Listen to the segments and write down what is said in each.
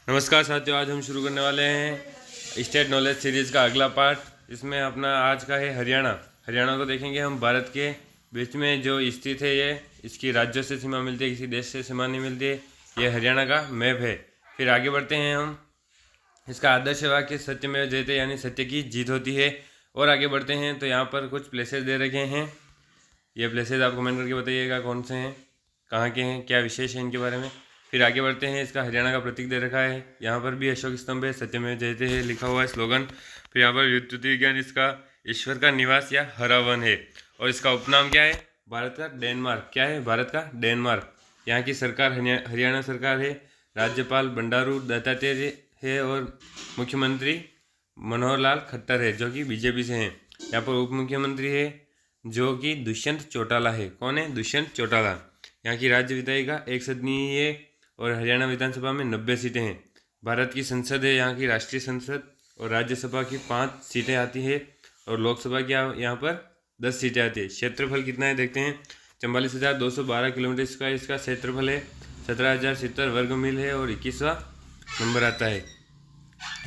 नमस्कार साथियों, आज हम शुरू करने वाले हैं स्टेट नॉलेज सीरीज़ का अगला पार्ट। इसमें अपना आज का है हरियाणा। हरियाणा को देखेंगे हम। भारत के बीच में जो स्थित है, ये इसकी राज्यों से सीमा मिलती है, किसी देश से सीमा नहीं मिलती है। ये हरियाणा का मैप है। फिर आगे बढ़ते हैं हम। इसका आदर्श वाक्य सत्यमेव जयते, यानी सत्य की जीत होती है। और आगे बढ़ते हैं तो यहाँ पर कुछ प्लेसेस दे रखे हैं। ये प्लेसेस आप कमेंट करके बताइएगा कौन से हैं, कहाँ के हैं, क्या विशेष है इनके बारे में। फिर आगे बढ़ते हैं। इसका हरियाणा का प्रतीक दे रखा है। यहाँ पर भी अशोक स्तंभ है, सत्यमेव जयते है लिखा हुआ है स्लोगन। फिर यहाँ पर विद्युत विज्ञान, इसका ईश्वर का निवास या हरा वन है। और इसका उपनाम क्या है? भारत का डेनमार्क। क्या है? भारत का डेनमार्क। यहाँ की सरकार हरियाणा सरकार है। राज्यपाल बंडारू दत्तात्रेय है और मुख्यमंत्री मनोहर लाल खट्टर है, जो कि बीजेपी से हैं। यहाँ पर उप मुख्यमंत्री है जो कि दुष्यंत चौटाला है। कौन है? दुष्यंत चौटाला। यहाँ की राज्य विधायिका एक सदनीय है और हरियाणा विधानसभा में 90 सीटें हैं। भारत की संसद है यहाँ की राष्ट्रीय संसद, और राज्यसभा की 5 सीटें आती है और लोकसभा की यहाँ पर 10 सीटें आती है। क्षेत्रफल कितना है देखते हैं। 44,212 किलोमीटर का इसका क्षेत्रफल है। 17,070 वर्ग मील है और 21वां नंबर आता है।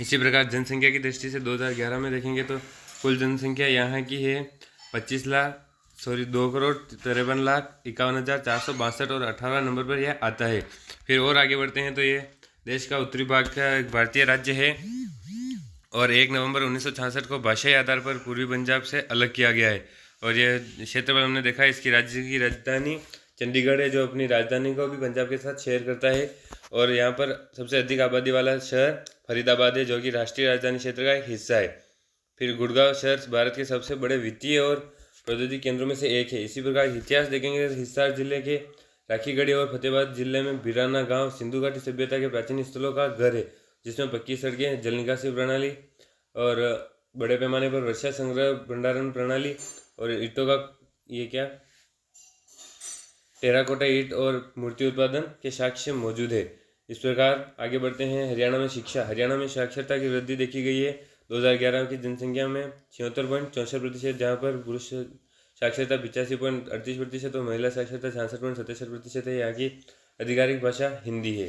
इसी प्रकार जनसंख्या की दृष्टि से 2011 में देखेंगे तो कुल जनसंख्या यहाँ की है 2,53,51,51,462 और 18 नंबर पर यह आता है। फिर और आगे बढ़ते हैं तो ये देश का उत्तरी भाग का एक भारतीय राज्य है और 1 नवंबर 1966 को भाषाई आधार पर पूर्वी पंजाब से अलग किया गया है। और यह क्षेत्रफल हमने देखा है। इसकी राज्य की राजधानी चंडीगढ़ है, जो अपनी राजधानी को भी पंजाब के साथ शेयर करता है। और यहाँ पर सबसे अधिक आबादी वाला शहर फरीदाबाद है, जो कि राष्ट्रीय राजधानी क्षेत्र का एक हिस्सा है। फिर गुड़गांव शहर भारत के सबसे बड़े वित्तीय और प्रौद्योगिकी केंद्रों में से एक है। इसी प्रकार इतिहास देखेंगे तो हिसार जिले के राखीगढ़ी और फतेहाबाद जिले में बिराना गांव सिंधु घाटी सभ्यता के प्राचीन स्थलों का घर है, जिसमें पक्की सड़कें, जल निकासी प्रणाली और बड़े पैमाने पर वर्षा संग्रह भंडारण प्रणाली और ईंटों का टेराकोटा ईंट और मूर्ति उत्पादन के साक्ष्य मौजूद है। इस प्रकार आगे बढ़ते हैं। हरियाणा में शिक्षा। हरियाणा में साक्षरता की वृद्धि देखी गई है। 2011 की जनसंख्या में 76.64%, जहाँ पर पुरुष साक्षरता 85.38% और महिला साक्षरता 66.77% है। यहाँ की आधिकारिक भाषा हिंदी है।